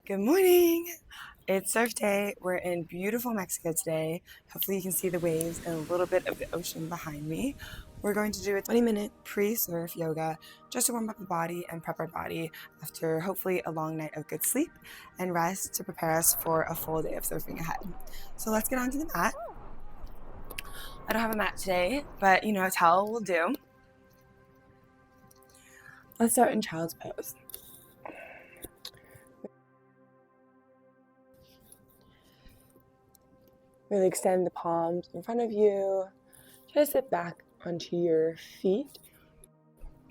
Good morning. It's surf day. We're in beautiful Mexico today. Hopefully you can see the waves and a little bit of the ocean behind me. We're going to do a 20-minute pre-surf yoga just to warm up the body and prep our body after hopefully a long night of good sleep and rest to prepare us for a full day of surfing ahead. So let's get onto the mat. I don't have a mat today, but a towel will do. Let's start in child's pose. Really extend the palms in front of you. Try to sit back onto your feet.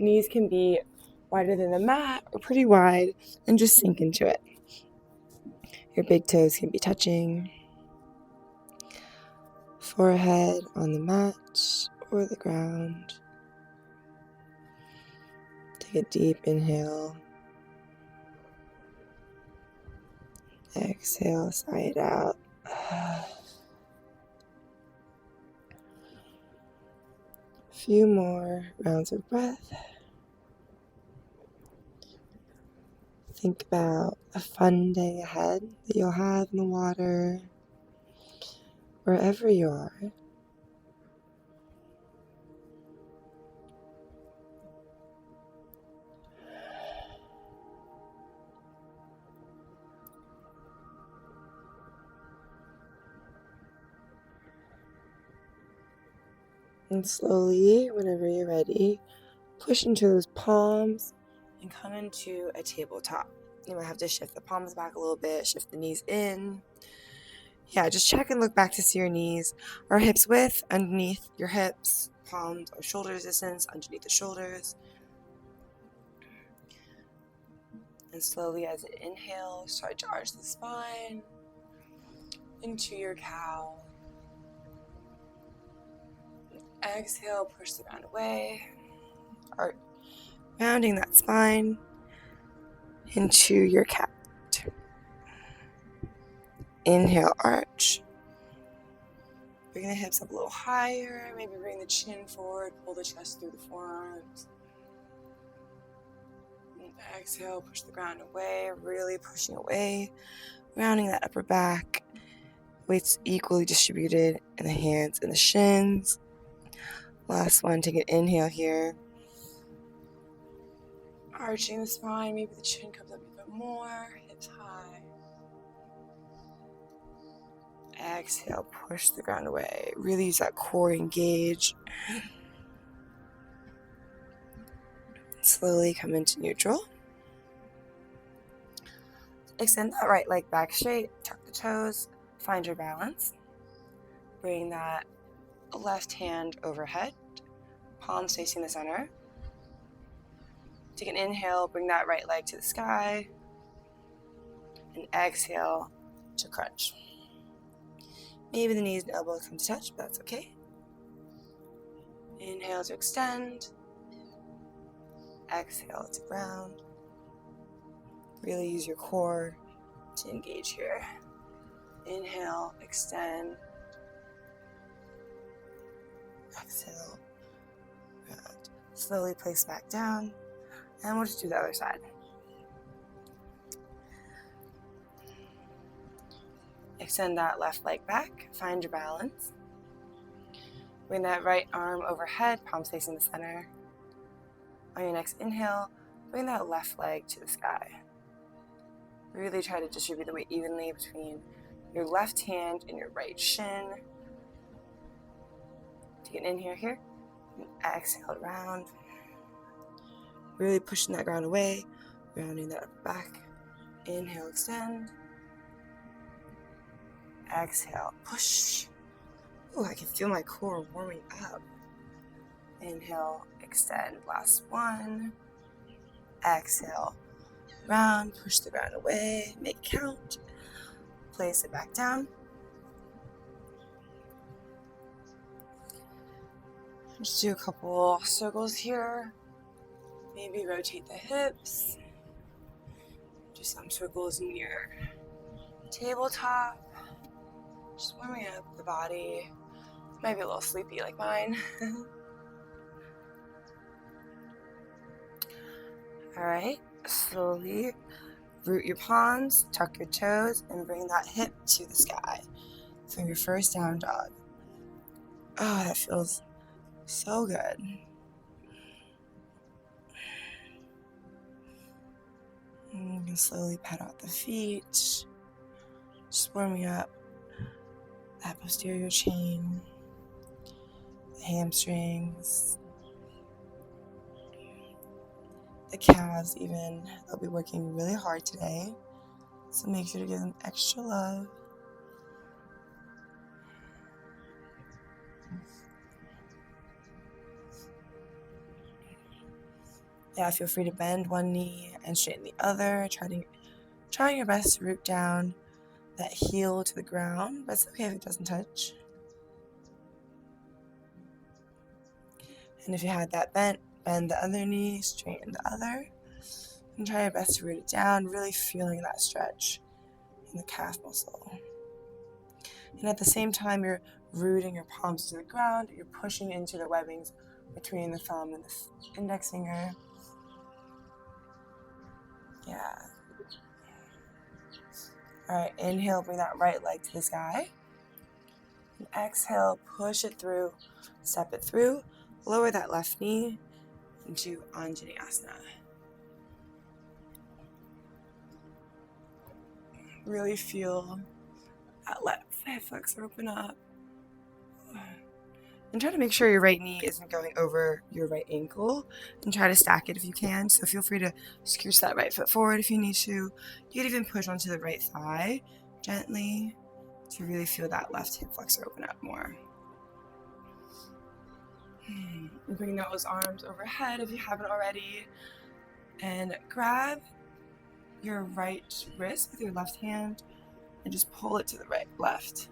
Knees can be wider than the mat or pretty wide, and just sink into it. Your big toes can be touching. Forehead on the mat or the ground. Take a deep inhale. Exhale, sigh it out. A few more rounds of breath. Think about a fun day ahead that you'll have in the water, wherever you are. And slowly, whenever you're ready, push into those palms and come into a tabletop. You might have to shift the palms back a little bit, shift the knees in. Yeah, just check and look back to see your knees or hips width underneath your hips, palms or shoulder distance underneath the shoulders. And slowly as it inhales, start to arch the spine into your cow. Exhale, push the ground away. Rounding that spine into your cat. Inhale, arch. Bring the hips up a little higher. Maybe bring the chin forward. Pull the chest through the forearms. And exhale, push the ground away. Really pushing away. Rounding that upper back. Weights equally distributed in the hands and the shins. Last one, take an inhale here. Arching the spine. Maybe the chin comes up even more. Hips high. Exhale, push the ground away. Really use that core engage. Slowly come into neutral. Extend that right leg back straight. Tuck the toes. Find your balance. Bring that left hand overhead. Palms facing the center. Take an inhale. Bring that right leg to the sky. And exhale to crunch. Maybe the knees and elbows come to touch, but that's okay. Inhale to extend. Exhale to ground. Really use your core to engage here. Inhale, extend. Exhale, round. Slowly place back down. And we'll just do the other side. Extend that left leg back. Find your balance. Bring that right arm overhead, palms facing the center. On your next inhale, bring that left leg to the sky. Really try to distribute the weight evenly between your left hand and your right shin. Take an inhale here, and exhale it round. Really pushing that ground away, rounding that upper back. Inhale, extend. Exhale, push. Ooh, I can feel my core warming up. Inhale, extend, last one. Exhale, round, push the ground away, make count. Place it back down. Just do a couple circles here. Maybe rotate the hips. Do some circles in your tabletop. Just warming up the body. Might be a little sleepy like mine. All right, slowly Root your palms, tuck your toes, and bring that hip to the sky for your first down dog. Oh, that feels so good. And you can slowly pat out the feet, just warming up that posterior chain, the hamstrings, the calves even. They'll be working really hard today, so make sure to give them extra love. Yeah, feel free to bend one knee and straighten the other, trying your best to root down that heel to the ground, but it's okay if it doesn't touch. And if you had that bent, bend the other knee, straighten the other, and try your best to root it down, really feeling that stretch in the calf muscle. And at the same time you're rooting your palms to the ground, you're pushing into the webbings between the thumb and the index finger. Yeah. Alright, inhale, bring that right leg to the sky. And exhale, push it through, step it through, lower that left knee into Anjaneyasana. Really feel that left hip flexor open up. And try to make sure your right knee isn't going over your right ankle, and try to stack it if you can. So feel free to scooch that right foot forward if you need to. You could even push onto the right thigh gently to really feel that left hip flexor open up more. And bring those arms overhead if you haven't already, and grab your right wrist with your left hand and just pull it to the left,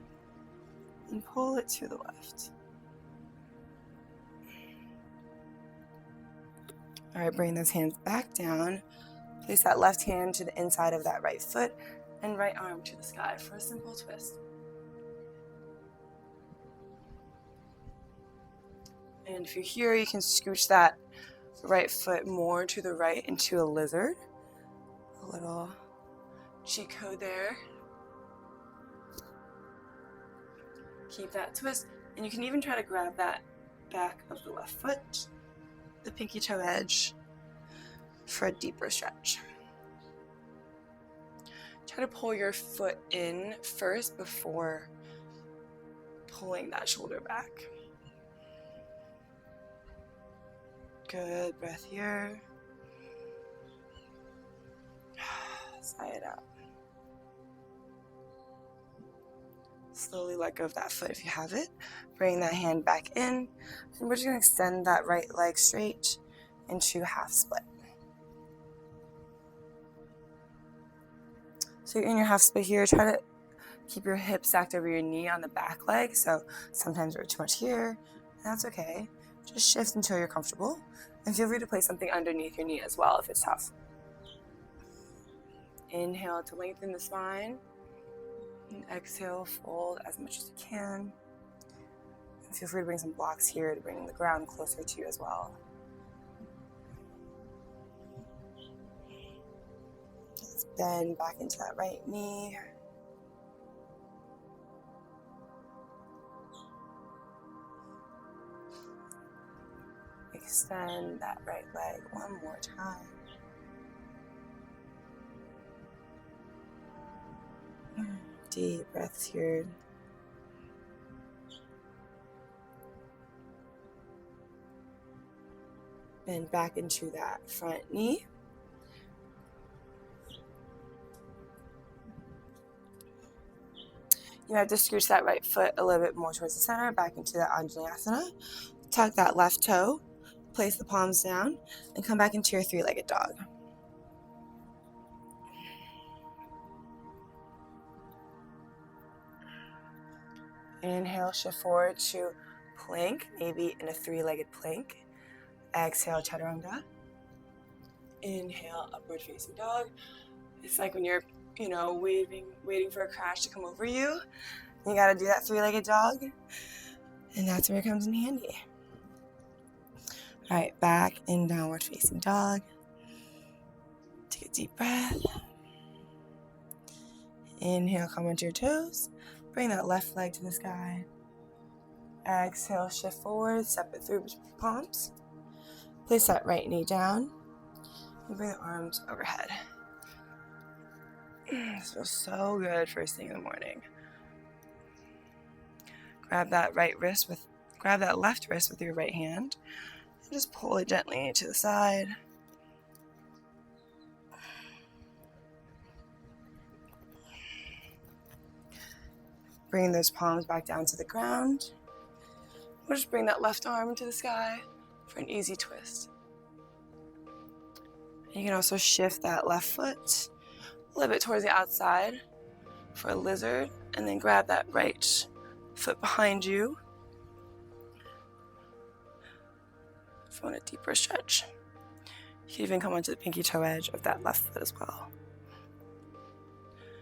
and pull it to the left. All right, bring those hands back down. Place that left hand to the inside of that right foot and right arm to the sky for a simple twist. And if you're here, you can scooch that right foot more to the right into a lizard. A little cheat code there. Keep that twist. And you can even try to grab that back of the left foot, the pinky toe edge, for a deeper stretch. Try to pull your foot in first before pulling that shoulder back. Good, breath here. Sigh it out. Slowly let go of that foot if you have it. Bring that hand back in. And we're just going to extend that right leg straight into half split. So you're in your half split here. Try to keep your hip stacked over your knee on the back leg. So sometimes we're too much here, and that's okay. Just shift until you're comfortable. And feel free to place something underneath your knee as well if it's tough. Inhale to lengthen the spine. And exhale, fold as much as you can. And feel free to bring some blocks here to bring the ground closer to you as well. Let's bend back into that right knee. Extend that right leg one more time. Deep breaths here. Bend back into that front knee. You have to scooch that right foot a little bit more towards the center, back into that Anjaneyasana. Tuck that left toe, place the palms down, and come back into your three-legged dog. Inhale, shift forward to plank, maybe in a three-legged plank. Exhale, chaturanga. Inhale, upward facing dog. It's like when you're, waiting for a crash to come over you. You gotta do that three-legged dog, and that's where it comes in handy. All right, back in downward facing dog. Take a deep breath. Inhale, come onto your toes. Bring that left leg to the sky. Exhale, shift forward, step it through between the palms. Place that right knee down and bring the arms overhead. This feels so good first thing in the morning. Grab that left wrist with your right hand and just pull it gently to the side. Bring those palms back down to the ground. We'll just bring that left arm into the sky for an easy twist. You can also shift that left foot a little bit towards the outside for a lizard, and then grab that right foot behind you if you want a deeper stretch. You can even come onto the pinky toe edge of that left foot as well.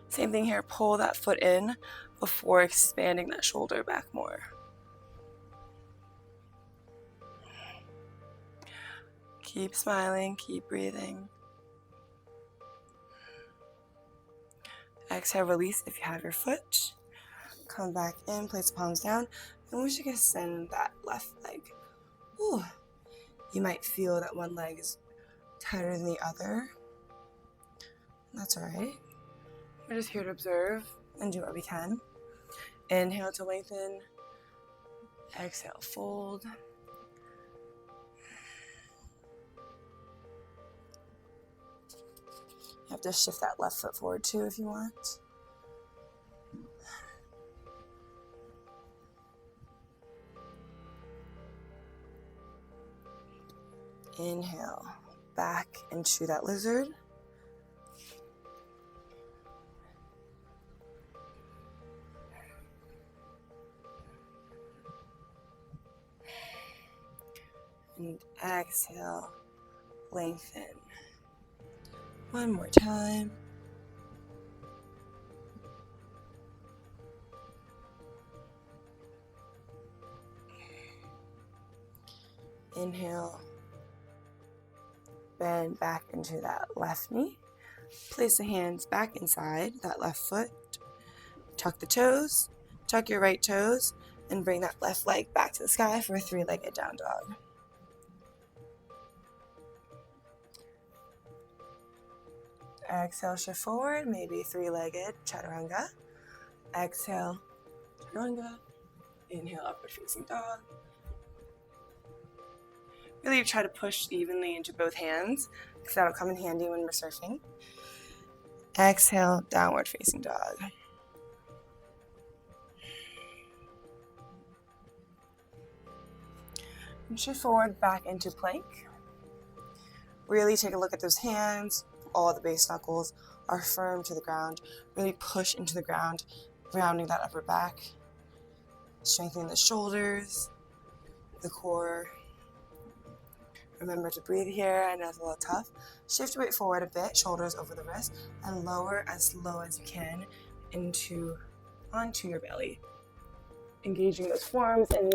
Same thing here, pull that foot in before expanding that shoulder back more. Keep smiling, keep breathing. Exhale, release if you have your foot. Come back in, place the palms down, and we should extend that left leg. Ooh. You might feel that one leg is tighter than the other. That's all right. We're just here to observe and do what we can. Inhale to lengthen. Exhale, fold. You have to shift that left foot forward too if you want. Inhale, back into that lizard. And exhale, lengthen. One more time. Inhale. Bend back into that left knee. Place the hands back inside that left foot. Tuck the toes. Tuck your right toes. And bring that left leg back to the sky for a three-legged down dog. Exhale, shift forward, maybe three-legged chaturanga. Exhale, chaturanga. Inhale, upward facing dog. Really try to push evenly into both hands because that'll come in handy when we're surfing. Exhale, downward facing dog. And shift forward back into plank. Really take a look at those hands. All the base knuckles are firm to the ground. Really push into the ground, rounding that upper back. Strengthening the shoulders, the core. Remember to breathe here. I know it's a little tough. Shift your weight forward a bit, shoulders over the wrist, and lower as slow as you can onto your belly. Engaging those forearms, and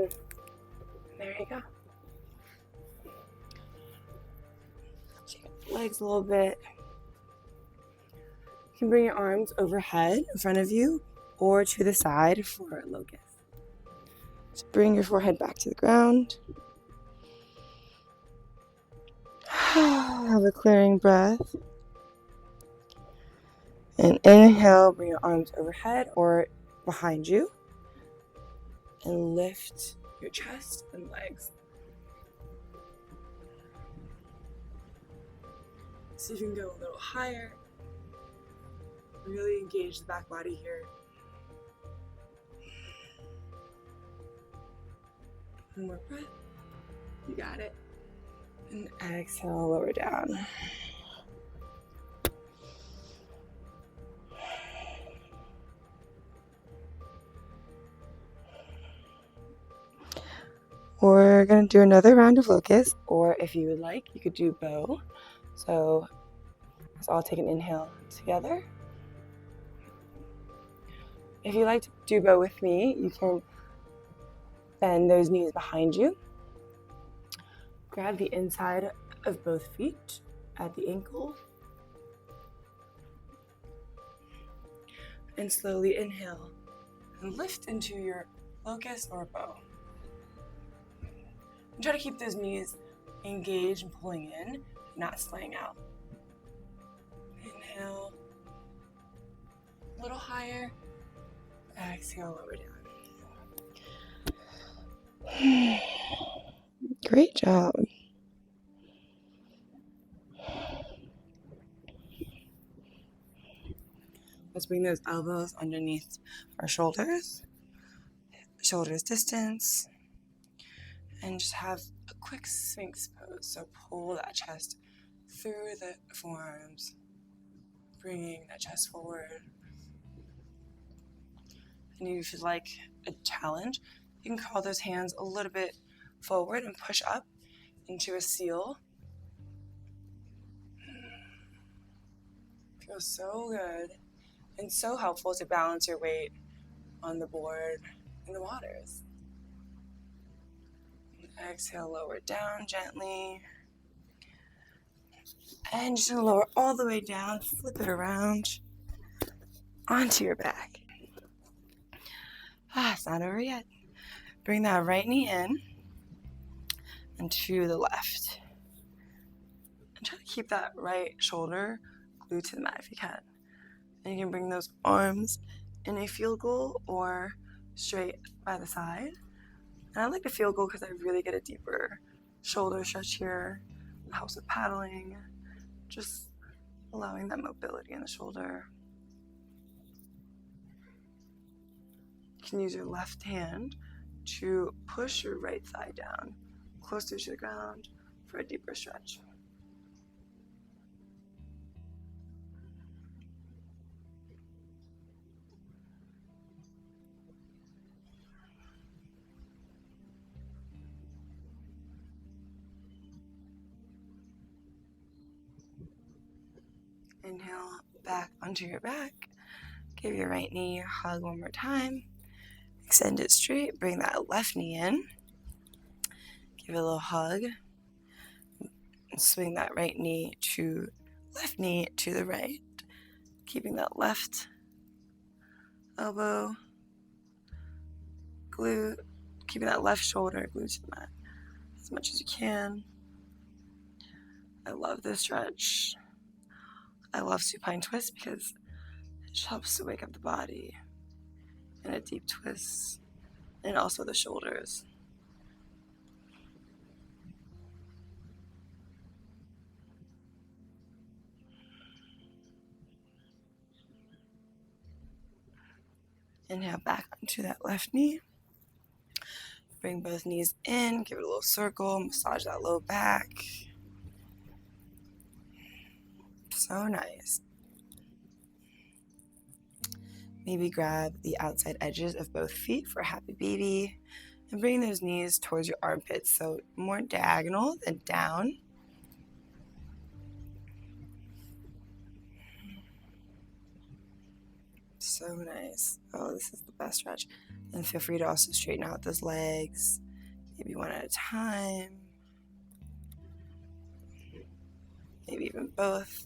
there you go. Shake up the legs a little bit. You can bring your arms overhead in front of you or to the side for a locust. So bring your forehead back to the ground. Have a clearing breath. And inhale, bring your arms overhead or behind you. And lift your chest and legs. See if you can go a little higher. Really engage the back body here. One more breath. You got it. And exhale, lower down. We're going to do another round of locust, or if you would like, you could do bow. So let's all take an inhale together. If you like to do bow with me, you can bend those knees behind you. Grab the inside of both feet at the ankle. And slowly inhale and lift into your locust or bow. And try to keep those knees engaged and pulling in, not swaying out. Inhale, a little higher. Exhale, lower down. Great job. Let's bring those elbows underneath our shoulders distance, and just have a quick Sphinx pose. So pull that chest through the forearms, bringing that chest forward. And if you'd like a challenge, you can crawl those hands a little bit forward and push up into a seal. Feels so good and so helpful to balance your weight on the board in the waters. Exhale, lower down gently. And just gonna lower all the way down, flip it around onto your back. It's not over yet. Bring that right knee in and to the left. And try to keep that right shoulder glued to the mat if you can. And you can bring those arms in a field goal or straight by the side. And I like the field goal because I really get a deeper shoulder stretch here. It helps with paddling, just allowing that mobility in the shoulder. You can use your left hand to push your right thigh down closer to the ground for a deeper stretch. Inhale back onto your back. Give your right knee a hug one more time. Extend it straight. Bring that left knee in. Give it a little hug. And swing that left knee to the right. Keeping that left elbow glued. Keeping that left shoulder glued to the mat as much as you can. I love this stretch. I love supine twist because it just helps to wake up the body in a deep twist, and also the shoulders. Inhale back onto that left knee. Bring both knees in, give it a little circle, massage that low back. So nice. Maybe grab the outside edges of both feet for a happy baby and bring those knees towards your armpits, so more diagonal than down. So nice. Oh, this is the best stretch. And feel free to also straighten out those legs, maybe one at a time, maybe even both.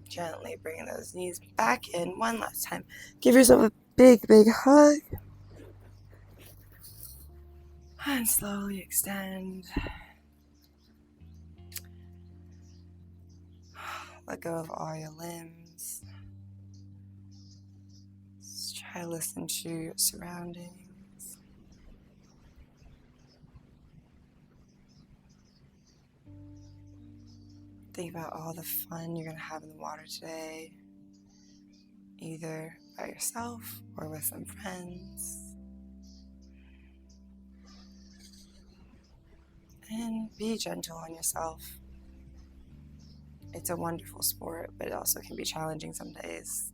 Gently bring those knees back in one last time. Give yourself a big, big hug. And slowly extend. Let go of all your limbs. Just try to listen to your surroundings. Think about all the fun you're going to have in the water today, either by yourself or with some friends. And be gentle on yourself. It's a wonderful sport, but it also can be challenging some days.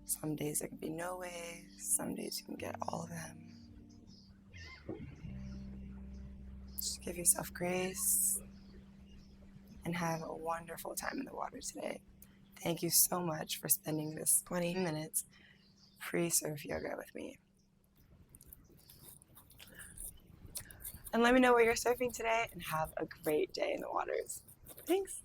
Some days there can be no waves, some days you can get all of them. Just give yourself grace and have a wonderful time in the water today. Thank you so much for spending this 20 minutes pre-surf yoga with me. And let me know where you're surfing today and have a great day in the waters. Thanks.